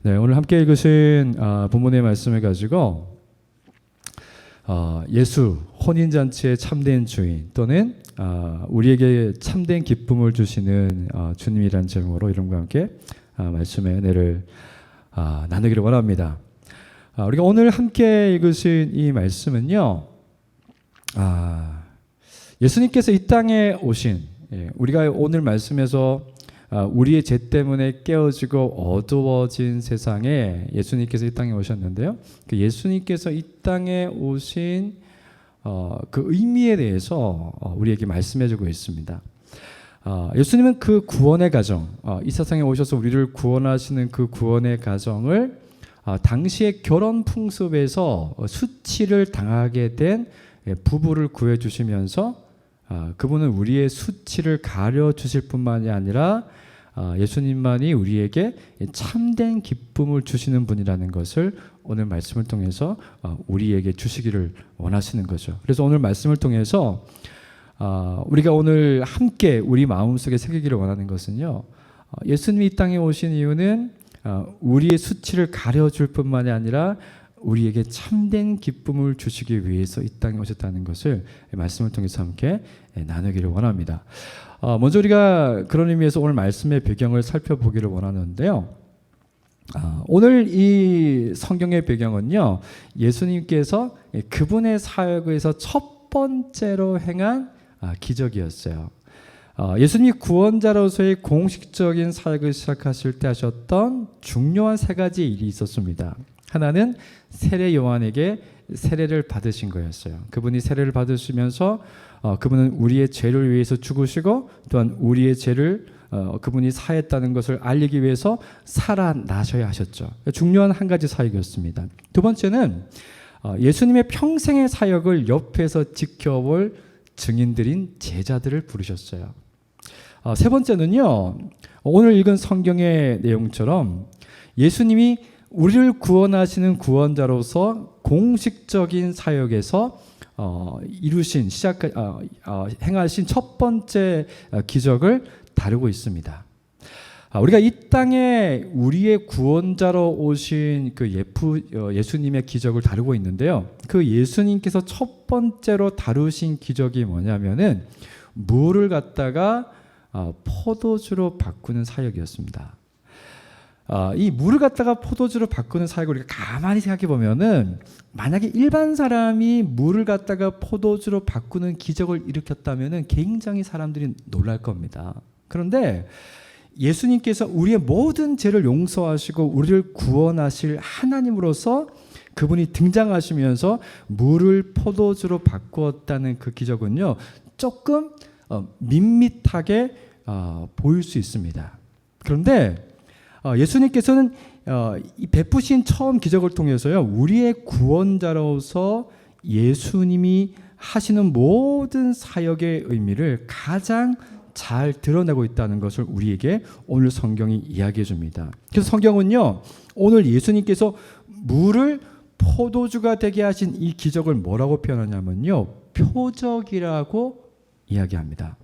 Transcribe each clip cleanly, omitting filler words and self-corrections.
네, 오늘 함께 읽으신 본문의 말씀을 가지고 예수 혼인잔치의 참된 주인 또는 우리에게 참된 기쁨을 주시는 주님이라는 제목으로 이름과 함께 말씀의 은혜를 나누기를 원합니다. 우리가 오늘 함께 읽으신 이 말씀은요, 예수님께서 이 땅에 오신, 우리가 오늘 말씀에서 우리의 죄 때문에 깨어지고 어두워진 세상에 예수님께서 이 땅에 오셨는데요, 그 예수님께서 이 땅에 오신 그 의미에 대해서 우리에게 말씀해주고 있습니다. 예수님은 그 구원의 가정, 이 세상에 오셔서 우리를 구원하시는 그 구원의 가정을 당시의 결혼 풍습에서 수치를 당하게 된 부부를 구해주시면서 그분은 우리의 수치를 가려주실 뿐만이 아니라 예수님만이 우리에게 참된 기쁨을 주시는 분이라는 것을 오늘 말씀을 통해서 우리에게 주시기를 원하시는 거죠. 그래서 오늘 말씀을 통해서 우리가 오늘 함께 우리 마음속에 새기기를 원하는 것은요, 예수님이 이 땅에 오신 이유는 우리의 수치를 가려줄 뿐만이 아니라 우리에게 참된 기쁨을 주시기 위해서 이 땅에 오셨다는 것을 말씀을 통해서 함께 나누기를 원합니다. 먼저 우리가 그런 의미에서 오늘 말씀의 배경을 살펴보기를 원하는데요, 오늘 이 성경의 배경은요, 예수님께서 그분의 사역에서 첫 번째로 행한 기적이었어요. 예수님이 구원자로서의 공식적인 사역을 시작하실 때 하셨던 중요한 세 가지 일이 있었습니다. 하나는 세례 요한에게 세례를 받으신 거였어요. 그분이 세례를 받으시면서 그분은 우리의 죄를 위해서 죽으시고 또한 우리의 죄를 그분이 사했다는 것을 알리기 위해서 살아나셔야 하셨죠. 중요한 한 가지 사역이었습니다. 두 번째는 예수님의 평생의 사역을 옆에서 지켜볼 증인들인 제자들을 부르셨어요. 세 번째는요, 오늘 읽은 성경의 내용처럼 예수님이 우리를 구원하시는 구원자로서 공식적인 사역에서 행하신 첫 번째 기적을 다루고 있습니다. 우리가 이 땅에 우리의 구원자로 오신 그 예수님의 기적을 다루고 있는데요, 그 예수님께서 첫 번째로 다루신 기적이 뭐냐면은 물을 갖다가 포도주로 바꾸는 사역이었습니다. 이 물을 갖다가 포도주로 바꾸는 사역을 우리가 가만히 생각해 보면은, 만약에 일반 사람이 물을 갖다가 포도주로 바꾸는 기적을 일으켰다면은 굉장히 사람들이 놀랄 겁니다. 그런데 예수님께서 우리의 모든 죄를 용서하시고 우리를 구원하실 하나님으로서 그분이 등장하시면서 물을 포도주로 바꾸었다는 그 기적은요, 조금 밋밋하게 보일 수 있습니다. 그런데 예수님께서는 이 베푸신 처음 기적을 통해서요, 우리의 구원자로서 예수님이 하시는 모든 사역의 의미를 가장 잘 드러내고 있다는 것을 우리에게 오늘 성경이 이야기해 줍니다. 그래서 성경은요, 오늘 예수님께서 물을 포도주가 되게 하신 이 기적을 뭐라고 표현하냐면요, 표적이라고 이야기합니다.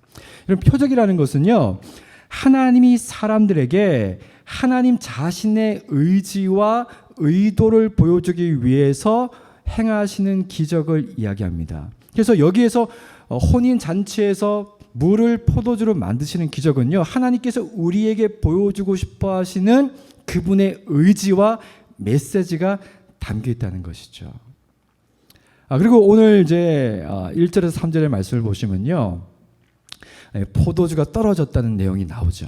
이런 표적이라는 것은요, 하나님이 사람들에게 하나님 자신의 의지와 의도를 보여주기 위해서 행하시는 기적을 이야기합니다. 그래서 여기에서 혼인잔치에서 물을 포도주로 만드시는 기적은요, 하나님께서 우리에게 보여주고 싶어 하시는 그분의 의지와 메시지가 담겨 있다는 것이죠. 그리고 오늘 이제 1절에서 3절의 말씀을 보시면요, 포도주가 떨어졌다는 내용이 나오죠.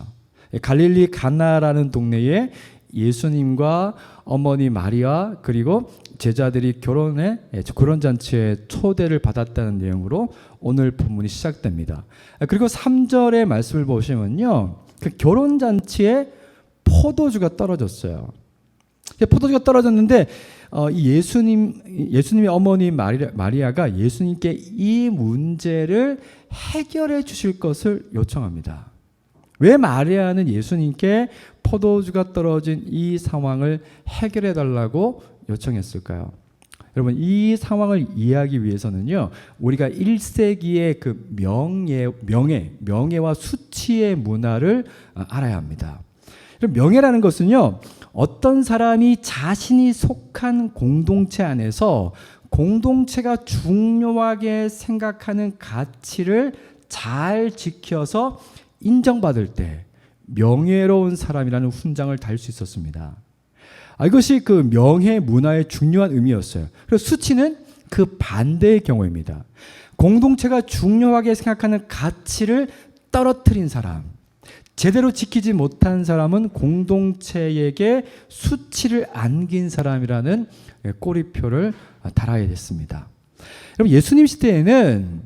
갈릴리 가나라는 동네에 예수님과 어머니 마리아 그리고 제자들이 결혼잔치에 초대를 받았다는 내용으로 오늘 본문이 시작됩니다. 그리고 3절의 말씀을 보시면요, 그 결혼잔치에 포도주가 떨어졌어요. 포도주가 떨어졌는데 예수님의 어머니 마리아가 예수님께 이 문제를 해결해 주실 것을 요청합니다. 왜 마리아는 예수님께 포도주가 떨어진 이 상황을 해결해 달라고 요청했을까요? 여러분, 이 상황을 이해하기 위해서는요, 우리가 1세기의 그 명예와 수치의 문화를 알아야 합니다. 명예라는 것은요, 어떤 사람이 자신이 속한 공동체 안에서 공동체가 중요하게 생각하는 가치를 잘 지켜서 인정받을 때 명예로운 사람이라는 훈장을 달 수 있었습니다. 이것이 그 명예 문화의 중요한 의미였어요. 그래서 수치는 그 반대의 경우입니다. 공동체가 중요하게 생각하는 가치를 떨어뜨린 사람, 제대로 지키지 못한 사람은 공동체에게 수치를 안긴 사람이라는 꼬리표를 달아야 됐습니다. 여러분, 예수님 시대에는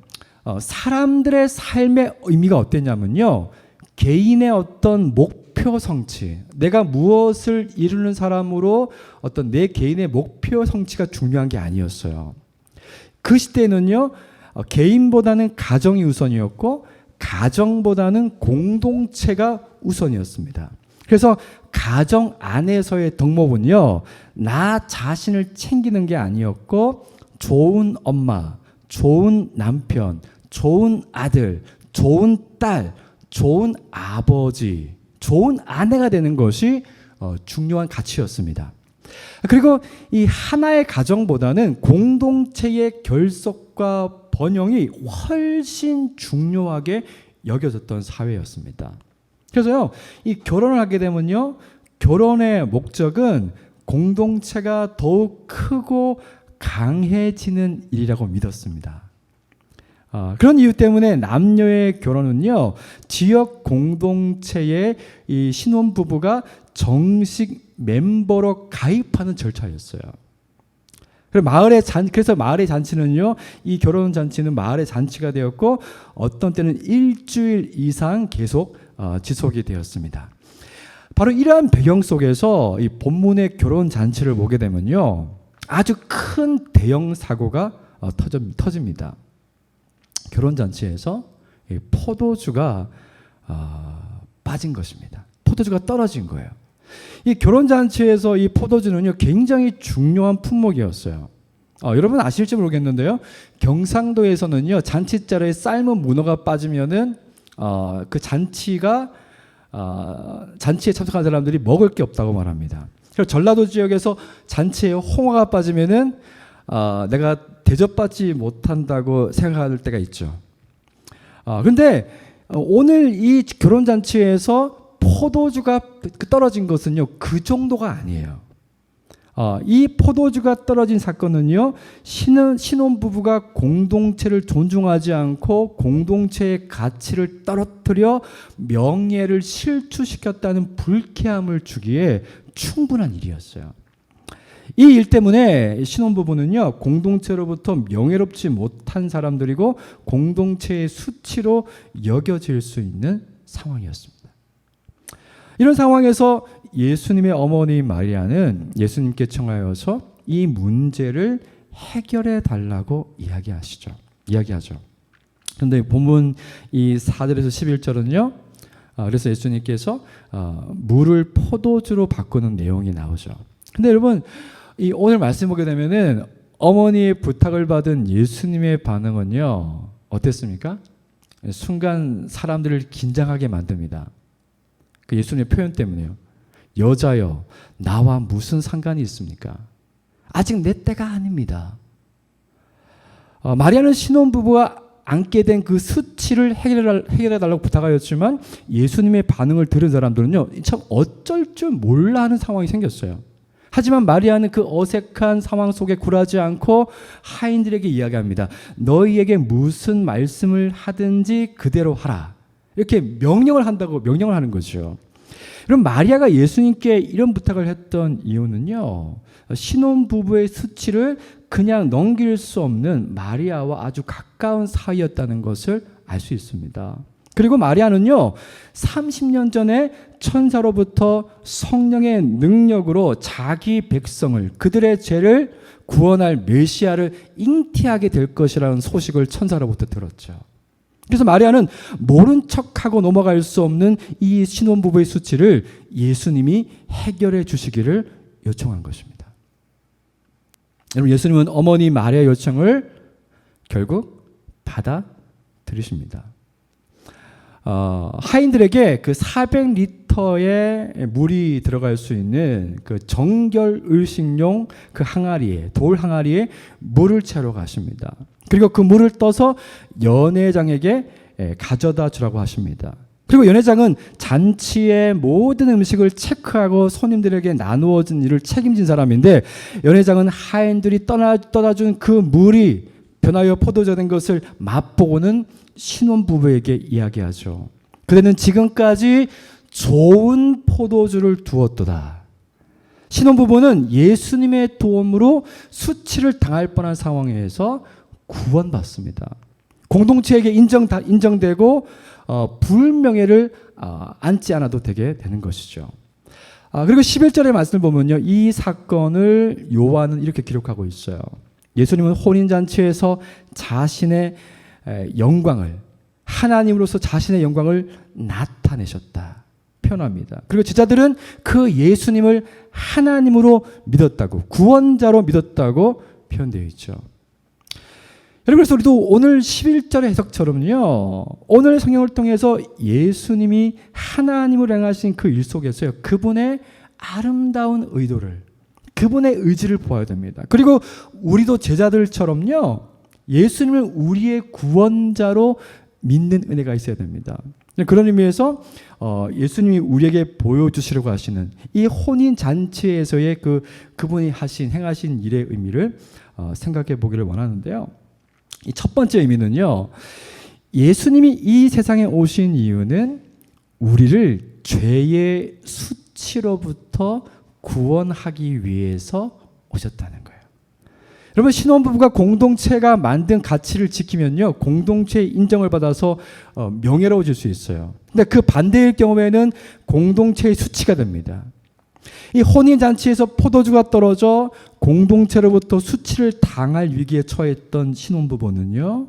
사람들의 삶의 의미가 어땠냐면요, 개인의 어떤 목표 성취, 내가 무엇을 이루는 사람으로 어떤 내 개인의 목표 성취가 중요한 게 아니었어요. 그 시대에는요, 개인보다는 가정이 우선이었고 가정보다는 공동체가 우선이었습니다. 그래서 가정 안에서의 덕목은요, 나 자신을 챙기는 게 아니었고 좋은 엄마, 좋은 남편, 좋은 아들, 좋은 딸, 좋은 아버지, 좋은 아내가 되는 것이 중요한 가치였습니다. 그리고 이 하나의 가정보다는 공동체의 결속과 번영이 훨씬 중요하게 여겨졌던 사회였습니다. 그래서요, 이 결혼을 하게 되면요, 결혼의 목적은 공동체가 더욱 크고 강해지는 일이라고 믿었습니다. 그런 이유 때문에 남녀의 결혼은요, 지역 공동체의 이 신혼부부가 정식 멤버로 가입하는 절차였어요. 그래서 마을의 잔치는요, 이 결혼 잔치는 마을의 잔치가 되었고 어떤 때는 일주일 이상 계속 지속이 되었습니다. 바로 이러한 배경 속에서 이 본문의 결혼 잔치를 보게 되면요, 아주 큰 대형 사고가 터집니다. 결혼 잔치에서 포도주가 빠진 것입니다. 포도주가 떨어진 거예요. 이 결혼 잔치에서 이 포도주는요, 굉장히 중요한 품목이었어요. 여러분 아실지 모르겠는데요, 경상도에서는요, 잔치자리에 삶은 문어가 빠지면은 그 잔치에 참석한 사람들이 먹을 게 없다고 말합니다. 그리고 전라도 지역에서 잔치에 홍어가 빠지면은 내가 대접받지 못한다고 생각할 때가 있죠. 그런데 오늘 이 결혼 잔치에서 포도주가 떨어진 것은요, 그 정도가 아니에요. 이 포도주가 떨어진 사건은요, 신혼부부가 공동체를 존중하지 않고 공동체의 가치를 떨어뜨려 명예를 실추시켰다는 불쾌함을 주기에 충분한 일이었어요. 이 일 때문에 신혼부부는요, 공동체로부터 명예롭지 못한 사람들이고 공동체의 수치로 여겨질 수 있는 상황이었습니다. 이런 상황에서 예수님의 어머니 마리아는 예수님께 청하여서 이 문제를 해결해 달라고 이야기하죠. 그런데 본문 이 4절에서 11절은요, 그래서 예수님께서 물을 포도주로 바꾸는 내용이 나오죠. 근데 여러분, 오늘 말씀 보게 되면은 어머니의 부탁을 받은 예수님의 반응은요, 어땠습니까? 순간 사람들을 긴장하게 만듭니다. 그 예수님의 표현 때문에요. 여자여, 나와 무슨 상관이 있습니까? 아직 내 때가 아닙니다. 마리아는 신혼부부가 안게 된 그 수치를 해결해 달라고 부탁하였지만 예수님의 반응을 들은 사람들은요, 참 어쩔 줄 몰라 하는 상황이 생겼어요. 하지만 마리아는 그 어색한 상황 속에 굴하지 않고 하인들에게 이야기합니다. 너희에게 무슨 말씀을 하든지 그대로 하라. 이렇게 명령을 하는 거죠. 그럼 마리아가 예수님께 이런 부탁을 했던 이유는요, 신혼부부의 수치를 그냥 넘길 수 없는 마리아와 아주 가까운 사이였다는 것을 알 수 있습니다. 그리고 마리아는요, 30년 전에 천사로부터 성령의 능력으로 자기 백성을, 그들의 죄를 구원할 메시아를 잉태하게 될 것이라는 소식을 천사로부터 들었죠. 그래서 마리아는 모른 척하고 넘어갈 수 없는 이 신혼부부의 수치를 예수님이 해결해 주시기를 요청한 것입니다. 여러분, 예수님은 어머니 마리아의 요청을 결국 받아들이십니다. 하인들에게 그 400리터의 물이 들어갈 수 있는 그 정결의식용 그 항아리에, 돌 항아리에 물을 채러 가십니다. 그리고 그 물을 떠서 연회장에게 가져다 주라고 하십니다. 그리고 연회장은 잔치의 모든 음식을 체크하고 손님들에게 나누어진 일을 책임진 사람인데, 연회장은 하인들이 떠다준 그 물이 변하여 포도주가 된 것을 맛보고는 신혼부부에게 이야기하죠. 그대는 지금까지 좋은 포도주를 두었도다. 신혼부부는 예수님의 도움으로 수치를 당할 뻔한 상황에서 구원받습니다. 공동체에게 인정되고 불명예를 안지 않아도 되게 되는 것이죠. 그리고 11절의 말씀을 보면요, 이 사건을 요한은 이렇게 기록하고 있어요. 예수님은 혼인잔치에서 자신의 영광을, 하나님으로서 자신의 영광을 나타내셨다 표현합니다. 그리고 제자들은 그 예수님을 하나님으로 믿었다고, 구원자로 믿었다고 표현되어 있죠. 여러분, 그래서 우리도 오늘 11절의 해석처럼요, 오늘 성경을 통해서 예수님이 하나님을 행하신 그 일 속에서요, 그분의 아름다운 의도를, 그분의 의지를 보아야 됩니다. 그리고 우리도 제자들처럼요, 예수님을 우리의 구원자로 믿는 은혜가 있어야 됩니다. 그런 의미에서 예수님이 우리에게 보여주시려고 하시는 이 혼인잔치에서의 그분이 행하신 일의 의미를 생각해 보기를 원하는데요. 이 첫 번째 의미는요, 예수님이 이 세상에 오신 이유는 우리를 죄의 수치로부터 구원하기 위해서 오셨다는 거예요. 여러분, 신혼부부가 공동체가 만든 가치를 지키면요, 공동체의 인정을 받아서 명예로워질 수 있어요. 근데 그 반대일 경우에는 공동체의 수치가 됩니다. 이 혼인잔치에서 포도주가 떨어져 공동체로부터 수치를 당할 위기에 처했던 신혼부부는요,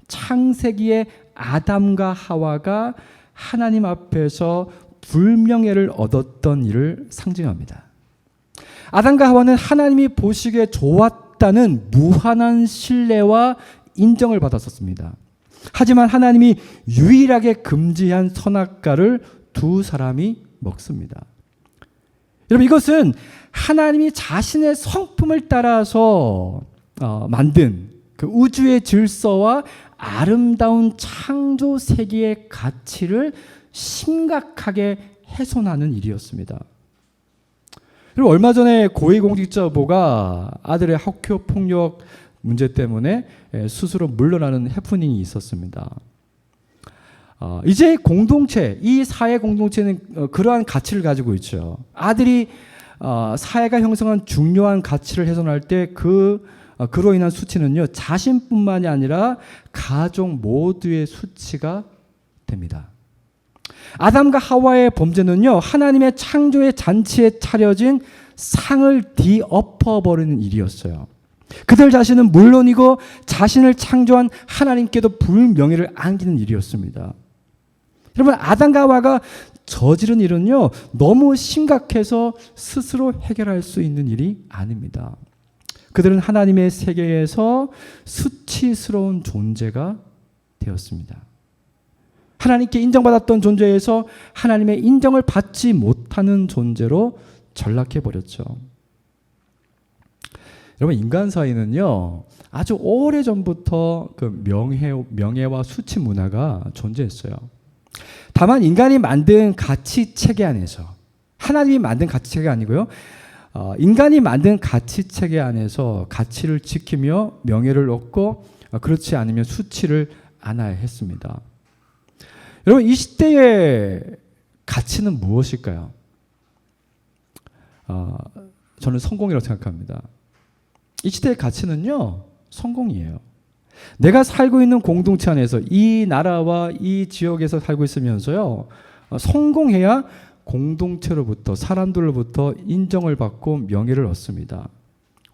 창세기의 아담과 하와가 하나님 앞에서 불명예를 얻었던 일을 상징합니다. 아담과 하와는 하나님이 보시기에 좋았다는 무한한 신뢰와 인정을 받았었습니다. 하지만 하나님이 유일하게 금지한 선악과를 두 사람이 먹습니다. 여러분, 이것은 하나님이 자신의 성품을 따라서 만든 그 우주의 질서와 아름다운 창조 세계의 가치를 심각하게 훼손하는 일이었습니다. 그리고 얼마 전에 고위공직자 후보가 아들의 학교 폭력 문제 때문에 스스로 물러나는 해프닝이 있었습니다. 이제 공동체, 이 사회 공동체는 그러한 가치를 가지고 있죠. 아들이 사회가 형성한 중요한 가치를 훼손할 때 그로 인한 수치는요, 자신뿐만이 아니라 가족 모두의 수치가 됩니다. 아담과 하와의 범죄는요, 하나님의 창조의 잔치에 차려진 상을 뒤엎어버리는 일이었어요. 그들 자신은 물론이고 자신을 창조한 하나님께도 불명예를 안기는 일이었습니다. 여러분, 아담과 하와가 저지른 일은요, 너무 심각해서 스스로 해결할 수 있는 일이 아닙니다. 그들은 하나님의 세계에서 수치스러운 존재가 되었습니다. 하나님께 인정받았던 존재에서 하나님의 인정을 받지 못하는 존재로 전락해버렸죠. 여러분, 인간 사이는요, 아주 오래전부터 그 명예와 수치 문화가 존재했어요. 다만 인간이 만든 가치체계 안에서, 하나님이 만든 가치체계가 아니고요, 인간이 만든 가치체계 안에서 가치를 지키며 명예를 얻고, 그렇지 않으면 수치를 안아야 했습니다. 여러분, 이 시대의 가치는 무엇일까요? 저는 성공이라고 생각합니다. 이 시대의 가치는요, 성공이에요. 내가 살고 있는 공동체 안에서, 이 나라와 이 지역에서 살고 있으면서요, 성공해야 공동체로부터, 사람들로부터 인정을 받고 명예를 얻습니다.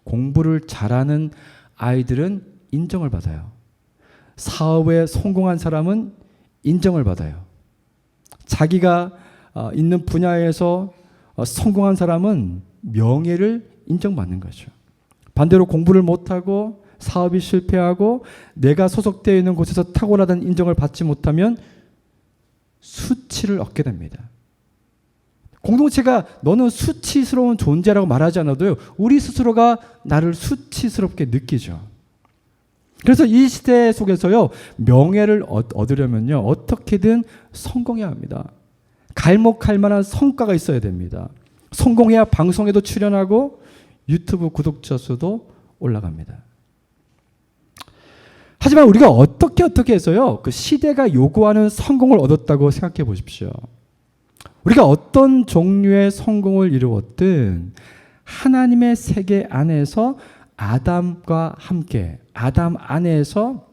공부를 잘하는 아이들은 인정을 받아요. 사업에 성공한 사람은 인정을 받아요. 자기가 있는 분야에서 성공한 사람은 명예를 인정받는 거죠. 반대로 공부를 못하고 사업이 실패하고 내가 소속되어 있는 곳에서 탁월하다는 인정을 받지 못하면 수치를 얻게 됩니다. 공동체가 너는 수치스러운 존재라고 말하지 않아도요, 우리 스스로가 나를 수치스럽게 느끼죠. 그래서 이 시대 속에서요, 명예를 얻으려면요, 어떻게든 성공해야 합니다. 갈목할 만한 성과가 있어야 됩니다. 성공해야 방송에도 출연하고 유튜브 구독자 수도 올라갑니다. 하지만 우리가 어떻게 해서요, 그 시대가 요구하는 성공을 얻었다고 생각해 보십시오. 우리가 어떤 종류의 성공을 이루었든 하나님의 세계 안에서 아담과 함께, 아담 안에서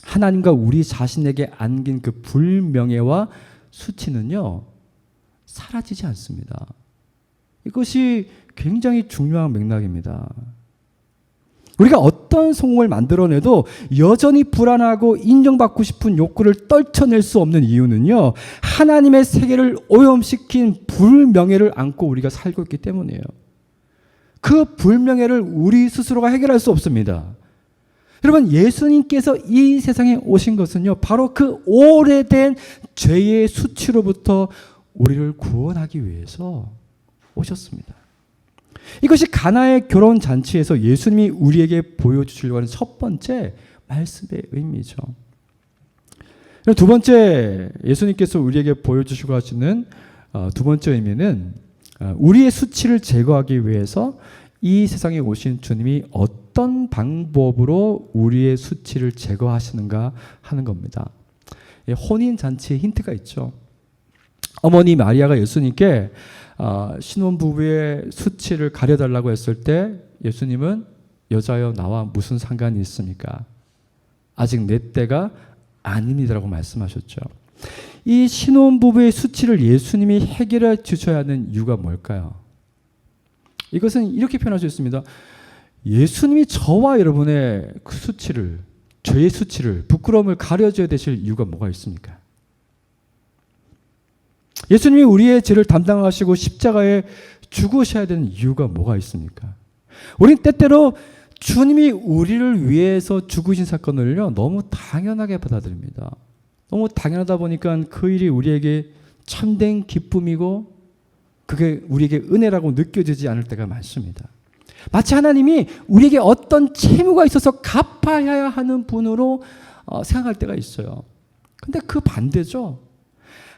하나님과 우리 자신에게 안긴 그 불명예와 수치는요, 사라지지 않습니다. 이것이 굉장히 중요한 맥락입니다. 우리가 어떤 성공을 만들어내도 여전히 불안하고 인정받고 싶은 욕구를 떨쳐낼 수 없는 이유는요, 하나님의 세계를 오염시킨 불명예를 안고 우리가 살고 있기 때문이에요. 그 불명예를 우리 스스로가 해결할 수 없습니다. 여러분, 예수님께서 이 세상에 오신 것은요, 바로 그 오래된 죄의 수치로부터 우리를 구원하기 위해서 오셨습니다. 이것이 가나의 결혼 잔치에서 예수님이 우리에게 보여주시려고 하는 첫 번째 말씀의 의미죠. 두 번째, 예수님께서 우리에게 보여주시고 하시는 두 번째 의미는 우리의 수치를 제거하기 위해서 이 세상에 오신 주님이 어떤 방법으로 우리의 수치를 제거하시는가 하는 겁니다. 혼인 잔치에 힌트가 있죠. 어머니 마리아가 예수님께 신혼부부의 수치를 가려달라고 했을 때 예수님은 여자여 나와 무슨 상관이 있습니까? 아직 내 때가 아닙니다라고 말씀하셨죠. 이 신혼부부의 수치를 예수님이 해결해 주셔야 하는 이유가 뭘까요? 이것은 이렇게 표현할 수 있습니다. 예수님이 저와 여러분의 그 수치를, 죄의 수치를, 부끄러움을 가려줘야 되실 이유가 뭐가 있습니까? 예수님이 우리의 죄를 담당하시고 십자가에 죽으셔야 되는 이유가 뭐가 있습니까? 우린 때때로 주님이 우리를 위해서 죽으신 사건을요, 너무 당연하게 받아들입니다. 너무 당연하다 보니까 그 일이 우리에게 참된 기쁨이고 그게 우리에게 은혜라고 느껴지지 않을 때가 많습니다. 마치 하나님이 우리에게 어떤 채무가 있어서 갚아야 하는 분으로 생각할 때가 있어요. 근데 그 반대죠.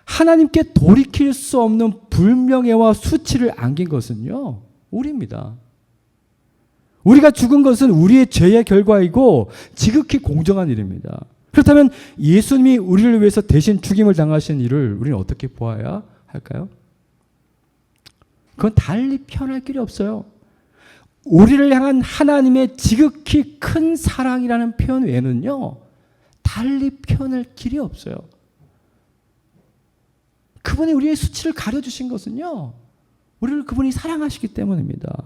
하나님께 돌이킬 수 없는 불명예와 수치를 안긴 것은요, 우리입니다. 우리가 죽은 것은 우리의 죄의 결과이고 지극히 공정한 일입니다. 그렇다면 예수님이 우리를 위해서 대신 죽임을 당하신 일을 우리는 어떻게 보아야 할까요? 그건 달리 표현할 길이 없어요. 우리를 향한 하나님의 지극히 큰 사랑이라는 표현 외에는요, 달리 표현할 길이 없어요. 그분이 우리의 수치를 가려주신 것은요, 우리를 그분이 사랑하시기 때문입니다.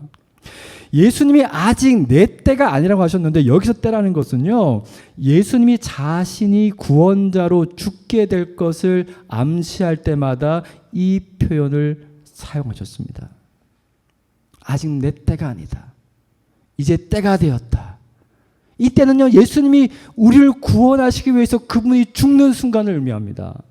예수님이 아직 내 때가 아니라고 하셨는데 여기서 때라는 것은요, 예수님이 자신이 구원자로 죽게 될 것을 암시할 때마다 이 표현을 사용하셨습니다. 아직 내 때가 아니다. 이제 때가 되었다. 이 때는요, 예수님이 우리를 구원하시기 위해서 그분이 죽는 순간을 의미합니다.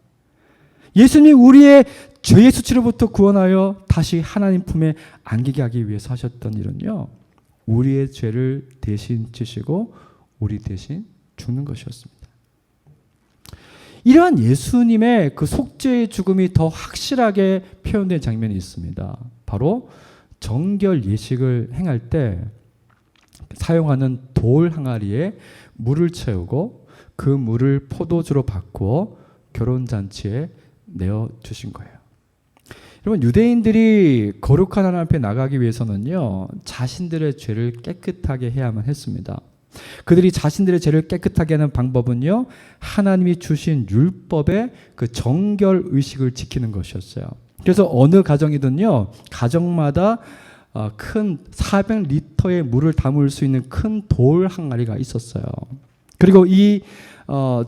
예수님이 우리의 죄의 수치로부터 구원하여 다시 하나님 품에 안기게 하기 위해서 하셨던 일은요, 우리의 죄를 대신 지시고 우리 대신 죽는 것이었습니다. 이러한 예수님의 그 속죄의 죽음이 더 확실하게 표현된 장면이 있습니다. 바로 정결 예식을 행할 때 사용하는 돌 항아리에 물을 채우고 그 물을 포도주로 바꾸어 결혼잔치에 내어주신 거예요. 여러분, 유대인들이 거룩한 하나님 앞에 나가기 위해서는요, 자신들의 죄를 깨끗하게 해야만 했습니다. 그들이 자신들의 죄를 깨끗하게 하는 방법은요, 하나님이 주신 율법의 그 정결 의식을 지키는 것이었어요. 그래서 어느 가정이든요, 가정마다 큰 400리터의 물을 담을 수 있는 큰 돌 항아리가 있었어요. 그리고 이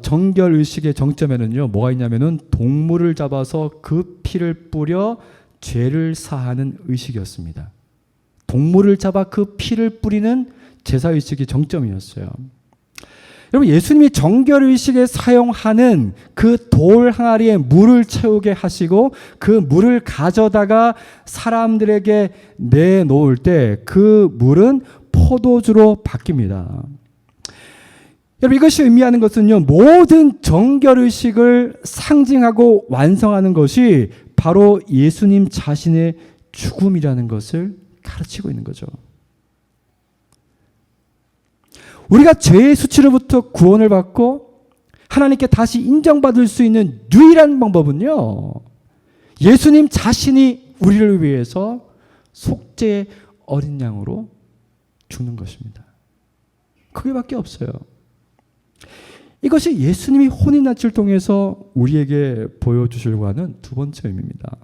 정결 의식의 정점에는요, 뭐가 있냐면은 동물을 잡아서 그 피를 뿌려 죄를 사하는 의식이었습니다. 동물을 잡아 그 피를 뿌리는 제사 의식이 정점이었어요. 여러분, 예수님이 정결의식에 사용하는 그 돌 항아리에 물을 채우게 하시고 그 물을 가져다가 사람들에게 내놓을 때 그 물은 포도주로 바뀝니다. 여러분, 이것이 의미하는 것은요, 모든 정결의식을 상징하고 완성하는 것이 바로 예수님 자신의 죽음이라는 것을 가르치고 있는 거죠. 우리가 죄의 수치로부터 구원을 받고 하나님께 다시 인정받을 수 있는 유일한 방법은요, 예수님 자신이 우리를 위해서 속죄의 어린 양으로 죽는 것입니다. 그게밖에 없어요. 이것이 예수님이 혼인잔치를 통해서 우리에게 보여주시려고 하는 두 번째 의미입니다.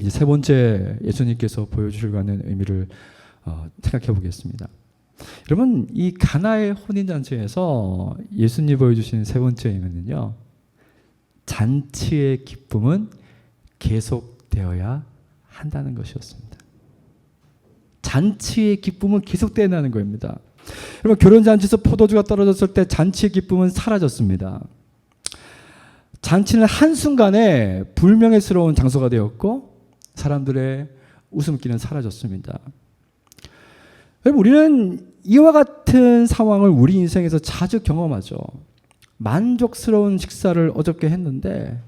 이제 세 번째 예수님께서 보여주시려고 하는 의미를 생각해 보겠습니다. 여러분, 이 가나의 혼인잔치에서 예수님이 보여주신 세 번째 의미는요, 잔치의 기쁨은 계속되어야 한다는 것이었습니다. 잔치의 기쁨은 계속되어야 한다는 겁니다. 여러분, 결혼잔치에서 포도주가 떨어졌을 때 잔치의 기쁨은 사라졌습니다. 잔치는 한순간에 불명예스러운 장소가 되었고 사람들의 웃음기는 사라졌습니다. 여러분, 우리는 이와 같은 상황을 우리 인생에서 자주 경험하죠. 만족스러운 식사를 어저께 했는데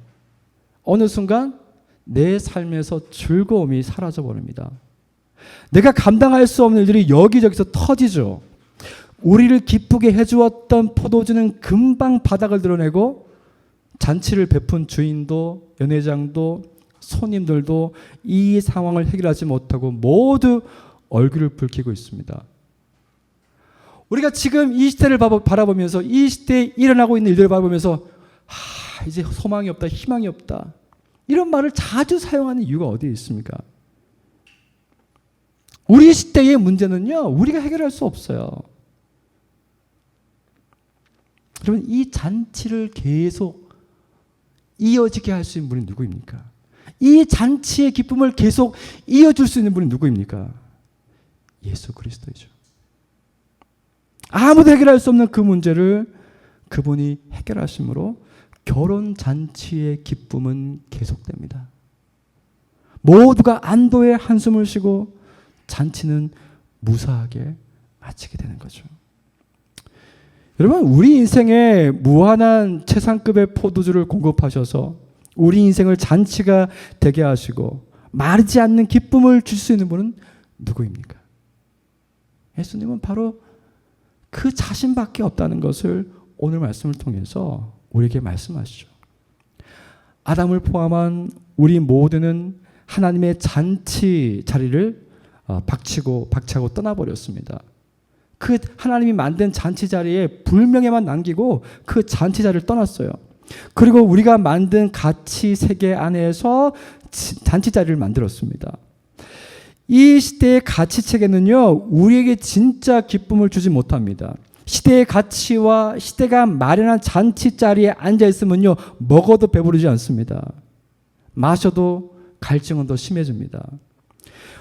어느 순간 내 삶에서 즐거움이 사라져 버립니다. 내가 감당할 수 없는 일들이 여기저기서 터지죠. 우리를 기쁘게 해주었던 포도주는 금방 바닥을 드러내고 잔치를 베푼 주인도 연회장도 손님들도 이 상황을 해결하지 못하고 모두 얼굴을 붉히고 있습니다. 우리가 지금 이 시대를 바라보면서 이 시대에 일어나고 있는 일들을 바라보면서 이제 소망이 없다, 희망이 없다, 이런 말을 자주 사용하는 이유가 어디에 있습니까? 우리 시대의 문제는요, 우리가 해결할 수 없어요. 그러면 이 잔치를 계속 이어지게 할 수 있는 분이 누구입니까? 이 잔치의 기쁨을 계속 이어줄 수 있는 분이 누구입니까? 예수 그리스도이죠. 아무도 해결할 수 없는 그 문제를 그분이 해결하심으로 결혼 잔치의 기쁨은 계속됩니다. 모두가 안도의 한숨을 쉬고 잔치는 무사하게 마치게 되는 거죠. 여러분, 우리 인생에 무한한 최상급의 포도주를 공급하셔서 우리 인생을 잔치가 되게 하시고 마르지 않는 기쁨을 줄 수 있는 분은 누구입니까? 예수님은 바로 그 자신밖에 없다는 것을 오늘 말씀을 통해서 우리에게 말씀하시죠. 아담을 포함한 우리 모두는 하나님의 잔치 자리를 박차고 떠나버렸습니다. 그 하나님이 만든 잔치 자리에 불명예만 남기고 그 잔치 자리를 떠났어요. 그리고 우리가 만든 가치 세계 안에서 잔치 자리를 만들었습니다. 이 시대의 가치 체계는요, 우리에게 진짜 기쁨을 주지 못합니다. 시대의 가치와 시대가 마련한 잔치 자리에 앉아 있으면요, 먹어도 배부르지 않습니다. 마셔도 갈증은 더 심해집니다.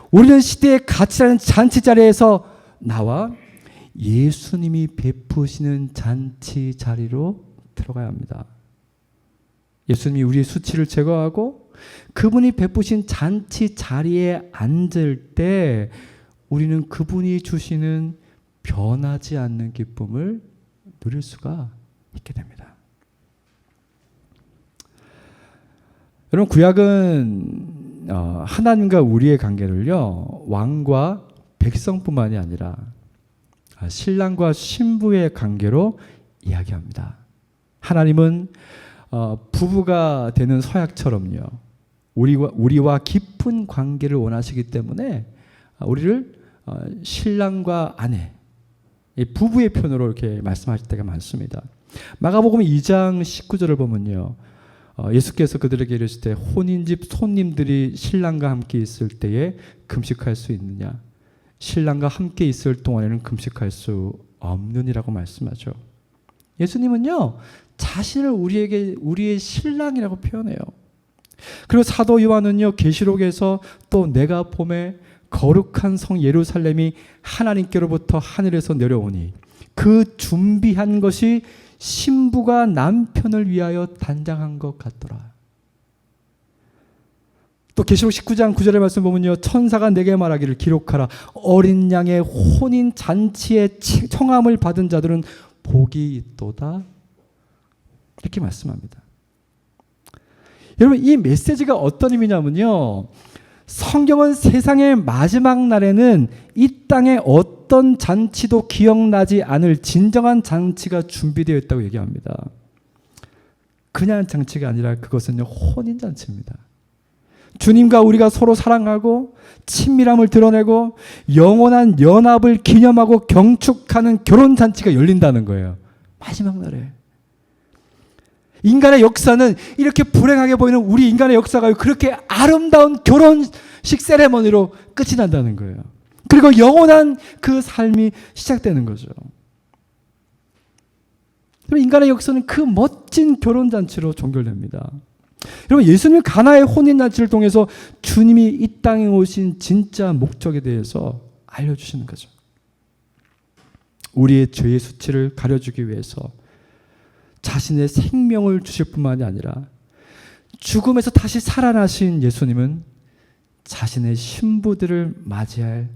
우리는 시대의 가치라는 잔치 자리에서 나와 예수님이 베푸시는 잔치 자리로 들어가야 합니다. 예수님이 우리의 수치를 제거하고 그분이 베푸신 잔치 자리에 앉을 때 우리는 그분이 주시는 변하지 않는 기쁨을 누릴 수가 있게 됩니다. 여러분, 구약은 하나님과 우리의 관계를요, 왕과 백성뿐만이 아니라 신랑과 신부의 관계로 이야기합니다. 하나님은 부부가 되는 서약처럼요, 우리와 깊은 관계를 원하시기 때문에 우리를 신랑과 아내, 부부의 편으로 이렇게 말씀하실 때가 많습니다. 마가복음 2장 19절을 보면요, 예수께서 그들에게 이르실 때 혼인집 손님들이 신랑과 함께 있을 때에 금식할 수 있느냐? 신랑과 함께 있을 동안에는 금식할 수 없느니라고 말씀하죠. 예수님은요, 자신을 우리의 신랑이라고 표현해요. 그리고 사도 요한은요, 계시록에서 또 내가 봄에 거룩한 성 예루살렘이 하나님께로부터 하늘에서 내려오니 그 준비한 것이 신부가 남편을 위하여 단장한 것 같더라. 또 계시록 19장 9절의 말씀 보면요, 천사가 내게 말하기를 기록하라. 어린 양의 혼인 잔치에 청함을 받은 자들은 복이 있도다. 이렇게 말씀합니다. 여러분, 이 메시지가 어떤 의미냐면요, 성경은 세상의 마지막 날에는 이 땅에 어떤 잔치도 기억나지 않을 진정한 잔치가 준비되어 있다고 얘기합니다. 그냥 잔치가 아니라 그것은요, 혼인잔치입니다. 주님과 우리가 서로 사랑하고 친밀함을 드러내고 영원한 연합을 기념하고 경축하는 결혼잔치가 열린다는 거예요. 마지막 날에. 인간의 역사는 이렇게 불행하게 보이는 우리 인간의 역사가 그렇게 아름다운 결혼식 세레머니로 끝이 난다는 거예요. 그리고 영원한 그 삶이 시작되는 거죠. 인간의 역사는 그 멋진 결혼잔치로 종결됩니다. 여러분, 예수님 가나의 혼인잔치를 통해서 주님이 이 땅에 오신 진짜 목적에 대해서 알려주시는 거죠. 우리의 죄의 수치를 가려주기 위해서 자신의 생명을 주실 뿐만이 아니라 죽음에서 다시 살아나신 예수님은 자신의 신부들을 맞이할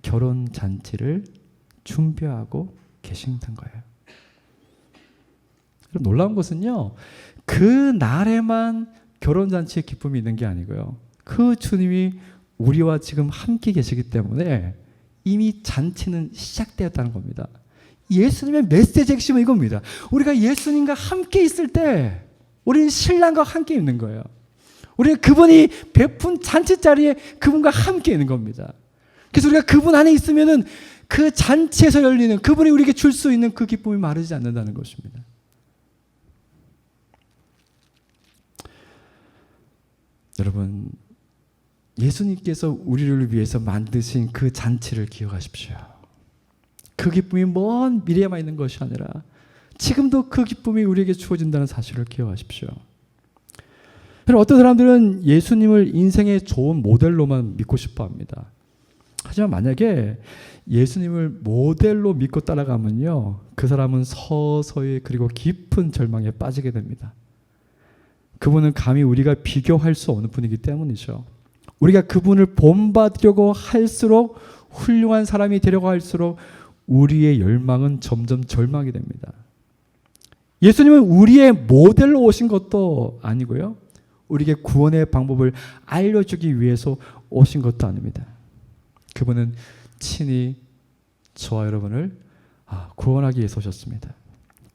결혼잔치를 준비하고 계신다는 거예요. 놀라운 것은요, 그 날에만 결혼잔치의 기쁨이 있는 게 아니고요, 그 주님이 우리와 지금 함께 계시기 때문에 이미 잔치는 시작되었다는 겁니다. 예수님의 메시지 핵심은 이겁니다. 우리가 예수님과 함께 있을 때 우리는 신랑과 함께 있는 거예요. 우리는 그분이 베푼 잔치 자리에 그분과 함께 있는 겁니다. 그래서 우리가 그분 안에 있으면은 그 잔치에서 열리는, 그분이 우리에게 줄 수 있는 그 기쁨이 마르지 않는다는 것입니다. 여러분, 예수님께서 우리를 위해서 만드신 그 잔치를 기억하십시오. 그 기쁨이 먼 미래에만 있는 것이 아니라 지금도 그 기쁨이 우리에게 주어진다는 사실을 기억하십시오. 어떤 사람들은 예수님을 인생의 좋은 모델로만 믿고 싶어 합니다. 하지만 만약에 예수님을 모델로 믿고 따라가면요, 그 사람은 서서히 그리고 깊은 절망에 빠지게 됩니다. 그분은 감히 우리가 비교할 수 없는 분이기 때문이죠. 우리가 그분을 본받으려고 할수록, 훌륭한 사람이 되려고 할수록 우리의 열망은 점점 절망이 됩니다. 예수님은 우리의 모델로 오신 것도 아니고요, 우리에게 구원의 방법을 알려주기 위해서 오신 것도 아닙니다. 그분은 친히 저와 여러분을 구원하기 위해서 오셨습니다.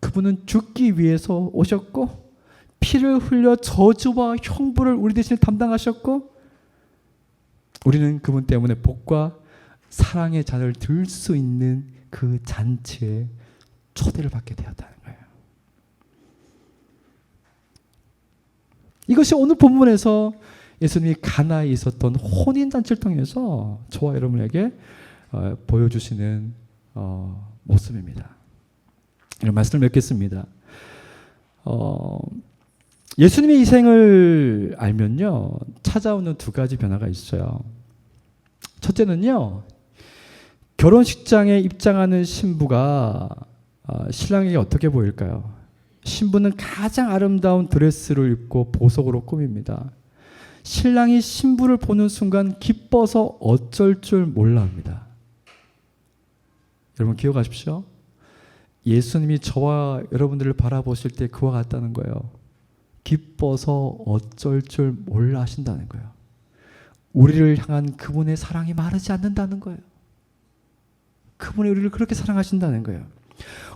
그분은 죽기 위해서 오셨고, 피를 흘려 저주와 형벌을 우리 대신 담당하셨고, 우리는 그분 때문에 복과 사랑의 잔을 들 수 있는 그 잔치에 초대를 받게 되었다는 거예요. 이것이 오늘 본문에서 예수님이 가나에 있었던 혼인잔치를 통해서 저와 여러분에게 보여주시는 모습입니다. 이런 말씀을 맺겠습니다. 예수님의 이생을 알면요, 찾아오는 두 가지 변화가 있어요. 첫째는요, 결혼식장에 입장하는 신부가 신랑에게 어떻게 보일까요? 신부는 가장 아름다운 드레스를 입고 보석으로 꾸밉니다. 신랑이 신부를 보는 순간 기뻐서 어쩔 줄 몰라 합니다. 여러분 기억하십시오. 예수님이 저와 여러분들을 바라보실 때 그와 같다는 거예요. 기뻐서 어쩔 줄 몰라 하신다는 거예요. 우리를 향한 그분의 사랑이 마르지 않는다는 거예요. 그분이 우리를 그렇게 사랑하신다는 거예요.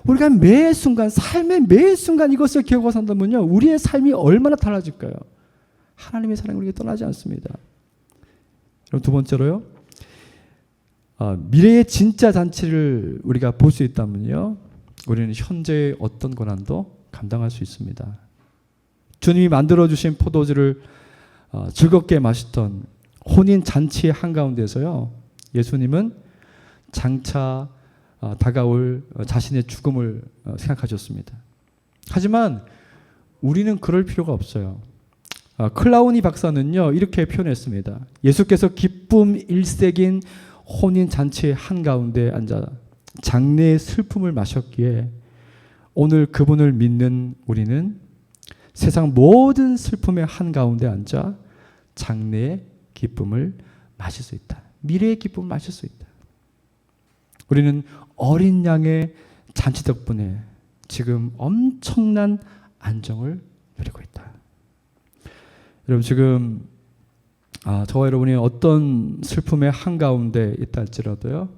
우리가 매 순간, 삶의 매 순간 이것을 기억하고 산다면요, 우리의 삶이 얼마나 달라질까요? 하나님의 사랑이 우리에게 떠나지 않습니다. 그럼 두 번째로요, 미래의 진짜 잔치를 우리가 볼 수 있다면요, 우리는 현재의 어떤 고난도 감당할 수 있습니다. 주님이 만들어주신 포도주를 즐겁게 마시던 혼인 잔치의 한가운데서요, 예수님은 장차 다가올 자신의 죽음을 생각하셨습니다. 하지만 우리는 그럴 필요가 없어요. 클라우니 박사는요, 이렇게 표현했습니다. 예수께서 기쁨 일색인 혼인 잔치의 한가운데 앉아 장래의 슬픔을 마셨기에 오늘 그분을 믿는 우리는 세상 모든 슬픔의 한가운데 앉아 장래의 기쁨을 마실 수 있다. 미래의 기쁨을 마실 수 있다. 우리는 어린 양의 잔치 덕분에 지금 엄청난 안정을 누리고 있다. 여러분 지금 저와 여러분이 어떤 슬픔의 한가운데 있다 할지라도요,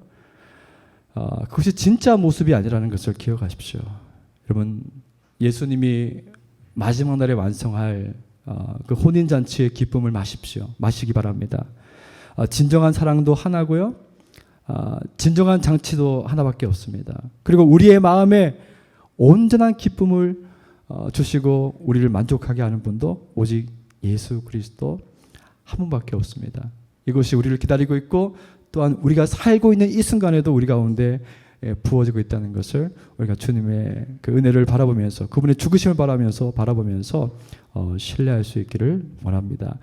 그것이 진짜 모습이 아니라는 것을 기억하십시오. 여러분 예수님이 마지막 날에 완성할 그 혼인잔치의 기쁨을 마시기 바랍니다. 진정한 사랑도 하나고요, 진정한 장치도 하나밖에 없습니다. 그리고 우리의 마음에 온전한 기쁨을 주시고 우리를 만족하게 하는 분도 오직 예수 그리스도 한 분밖에 없습니다. 이것이 우리를 기다리고 있고 또한 우리가 살고 있는 이 순간에도 우리 가운데 부어지고 있다는 것을 우리가 주님의 그 은혜를 바라보면서 그분의 죽으심을 바라보면서 신뢰할 수 있기를 원합니다.